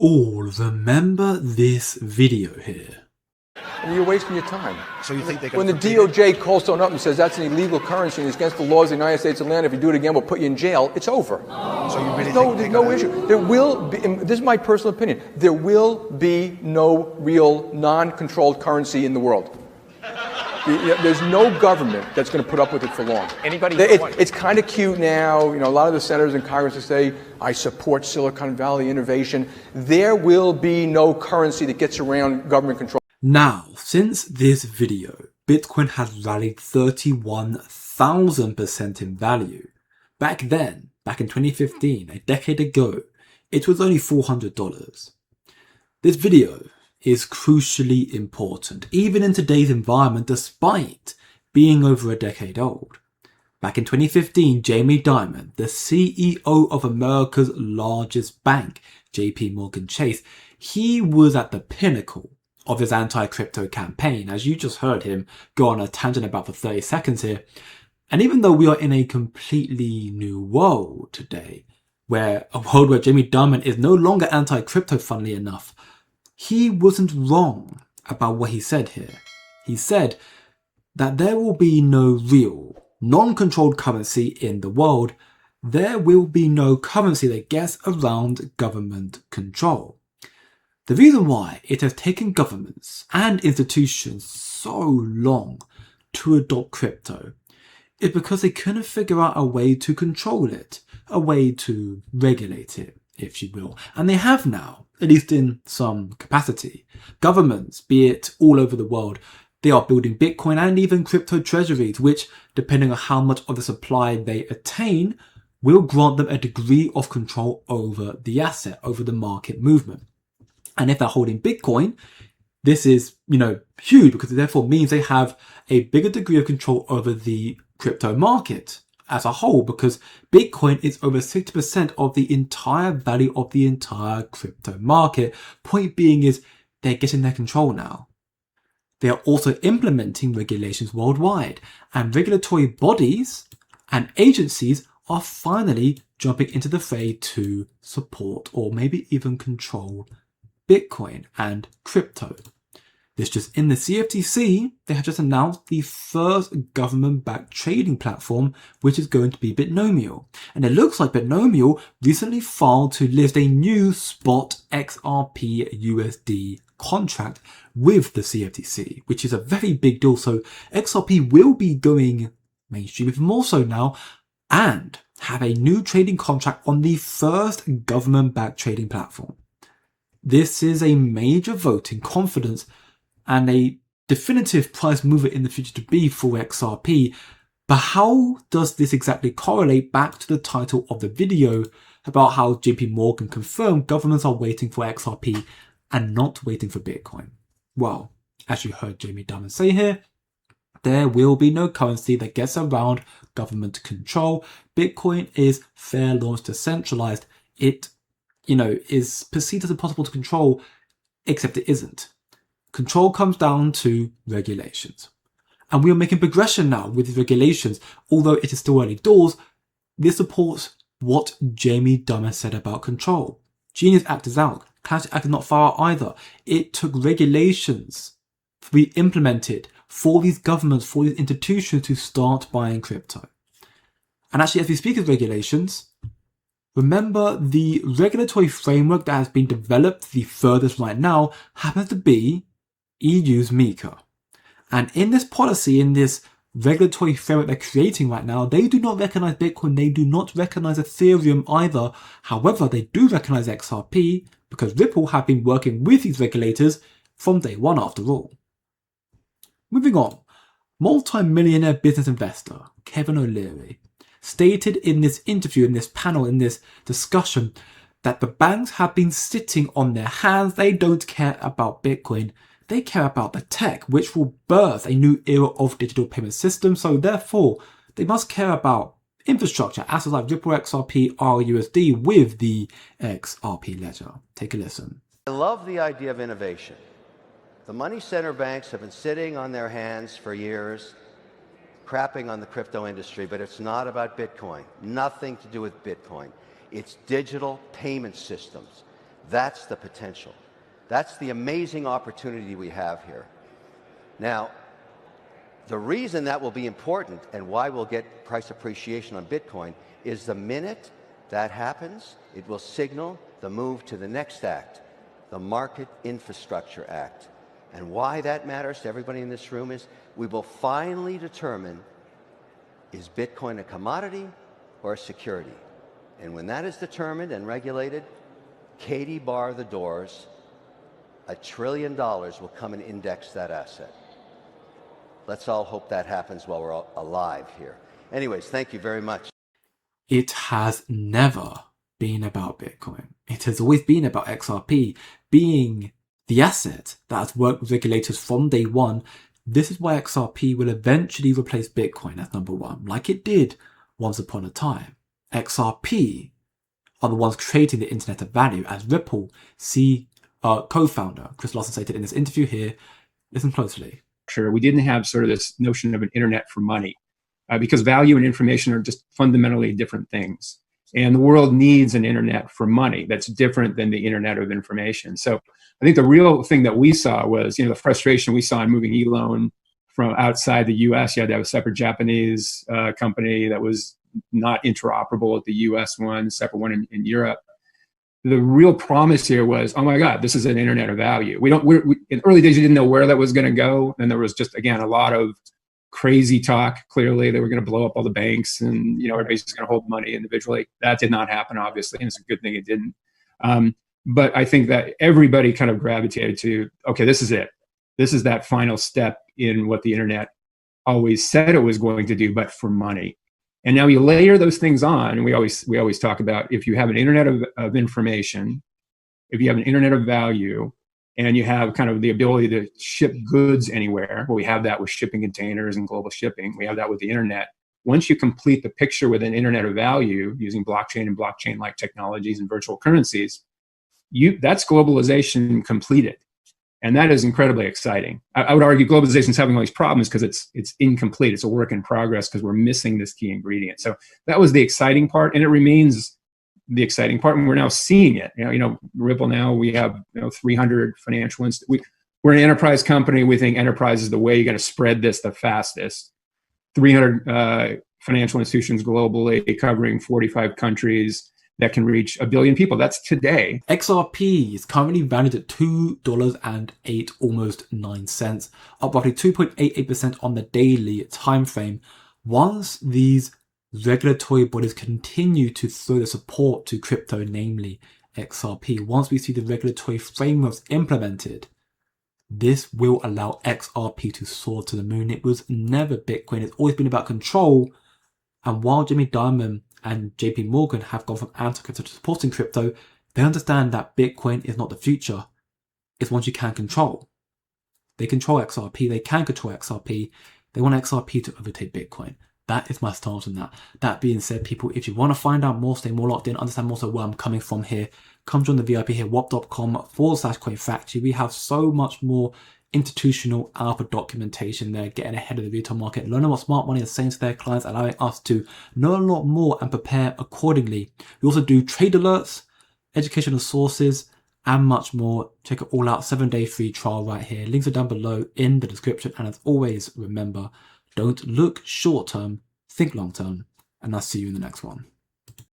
all remember this video here. And you're wasting your time. So you think they When the DOJ calls someone up and says that's an illegal currency and it's against the laws of the United States of land, if you do it again, we'll put you in jail, it's over. So you really There's no issue. There will be, and this is my personal opinion, there will be no real non-controlled currency in the world. There's no government that's going to put up with it for long. It's kind of cute now. A lot of the senators in Congress will say, I support Silicon Valley innovation. There will be no currency that gets around government control. Now, since this video, Bitcoin has rallied 31,000% in value. Back then, back in 2015, a decade ago, it was only $400. This video is crucially important, even in today's environment, despite being over a decade old. Back in 2015, Jamie Dimon, the CEO of America's largest bank, Jpmorgan Chase, he was at the pinnacle of his anti-crypto campaign, as you just heard him go on a tangent about for 30 seconds here. And even though we are in a completely new world today, a world where Jamie Dimon is no longer anti-crypto, funnily enough, he wasn't wrong about what he said here. He said that there will be no real, non-controlled currency in the world. There will be no currency that gets around government control. The reason why it has taken governments and institutions so long to adopt crypto is because they couldn't figure out a way to control it, a way to regulate it, if you will. And they have now, at least in some capacity. Governments, be it all over the world, they are building Bitcoin and even crypto treasuries, which, depending on how much of the supply they attain, will grant them a degree of control over the asset, over the market movement. And if they're holding Bitcoin, this is, huge, because it therefore means they have a bigger degree of control over the crypto market as a whole, because Bitcoin is over 60% of the entire value of the entire crypto market. Point being is they're getting their control now. They are also implementing regulations worldwide, and regulatory bodies and agencies are finally jumping into the fray to support or maybe even control Bitcoin and crypto. This just in, the CFTC, they have just announced the first government-backed trading platform, which is going to be Binomial. And it looks like Binomial recently filed to list a new spot XRP USD contract with the CFTC, which is a very big deal. So XRP will be going mainstream even more so now, and have a new trading contract on the first government-backed trading platform. This is a major vote in confidence and a definitive price mover in the future to be for XRP. But how does this exactly correlate back to the title of the video about how Jpmorgan confirmed governments are waiting for XRP and not waiting for Bitcoin? Well, as you heard Jamie Dimon say here, there will be no currency that gets around government control. Bitcoin is fair launch decentralized. It is perceived as impossible to control, except it isn't. Control comes down to regulations. And we are making progression now with regulations. Although it is still early doors, this supports what Jamie Dimon said about control. Genius Act is out. Clarity Act is not far out either. It took regulations to be implemented for these governments, for these institutions to start buying crypto. And actually, as we speak of regulations, remember, the regulatory framework that has been developed the furthest right now happens to be EU's MiCA. And in this policy, in this regulatory framework they're creating right now, they do not recognize Bitcoin, they do not recognize Ethereum either. However, they do recognize XRP because Ripple have been working with these regulators from day one after all. Moving on, multi-millionaire business investor Kevin O'Leary stated in this interview, in this panel, in this discussion, that the banks have been sitting on their hands. They don't care about Bitcoin. They care about the tech, which will birth a new era of digital payment systems. So therefore, they must care about infrastructure, assets like Ripple XRP, RUSD with the XRP ledger. Take a listen. I love the idea of innovation. The money center banks have been sitting on their hands for years, crapping on the crypto industry, but it's not about Bitcoin. Nothing to do with Bitcoin. It's digital payment systems. That's the potential. That's the amazing opportunity we have here. Now, the reason that will be important and why we'll get price appreciation on Bitcoin is the minute that happens, it will signal the move to the next act, the Market Infrastructure Act. And why that matters to everybody in this room is we will finally determine, is Bitcoin a commodity or a security? And when that is determined and regulated, Katie bar the doors, $1 trillion will come and index that asset. Let's all hope that happens while we're all alive here. Anyways, thank you very much. It has never been about Bitcoin. It has always been about XRP being the asset that has worked with regulators from day one. This is why XRP will eventually replace Bitcoin as number one, like it did once upon a time. XRP are the ones creating the Internet of Value, as Ripple co-founder Chris Lawson stated in this interview here. Listen closely. Sure, we didn't have sort of this notion of an internet for money because value and information are just fundamentally different things. And the world needs an internet for money that's different than the internet of information. So I think the real thing that we saw was, the frustration we saw in moving e-loan from outside the US. You had to have a separate Japanese company that was not interoperable with the US one, separate one in Europe. The real promise here was, oh my God, this is an internet of value. We in early days, you didn't know where that was going to go. And there was just, again, a lot of crazy talk. Clearly, they were going to blow up all the banks and, everybody's just going to hold money individually. That did not happen, obviously. And it's a good thing it didn't. But I think that everybody kind of gravitated to, okay, this is it. This is that final step in what the internet always said it was going to do, but for money. And now you layer those things on, and we always talk about if you have an internet of information, if you have an internet of value, and you have kind of the ability to ship goods anywhere. Well, we have that with shipping containers and global shipping. We have that with the internet. Once you complete the picture with an internet of value using blockchain and blockchain-like technologies and virtual currencies, that's globalization completed. And that is incredibly exciting. I would argue globalization is having all these problems because it's incomplete. It's a work in progress because we're missing this key ingredient. So that was the exciting part, and it remains the exciting part. And we're now seeing it. Ripple now, we have 300 financial institutions. We're an enterprise company. We think enterprise is the way you're going to spread this the fastest. 300 financial institutions globally, covering 45 countries. That can reach 1 billion people. That's today. XRP is currently valued at $2.08, almost 9 cents, up roughly 2.88% on the daily time frame. Once these regulatory bodies continue to throw the support to crypto, namely XRP, once we see the regulatory frameworks implemented, this will allow XRP to soar to the moon. It was never Bitcoin. It's always been about control. And while Jamie Dimon and Jpmorgan have gone from anti-crypto to supporting crypto, they understand that Bitcoin is not the future. It's one you can control. They control XRP. They can control XRP. They want XRP to overtake Bitcoin. That is my stance on that. That being said, people, if you want to find out more, stay more locked in, understand more so where I'm coming from here, come join the VIP here, wop.com/coinfactory. We have so much more institutional alpha documentation there, getting ahead of the retail market, learning what smart money is saying to their clients, allowing us to know a lot more and prepare accordingly. We also do trade alerts, educational sources, and much more. Check it all out. 7-day free trial right here. Links are down below in the description. And as always, remember, don't look short term, think long term, and I'll see you in the next one.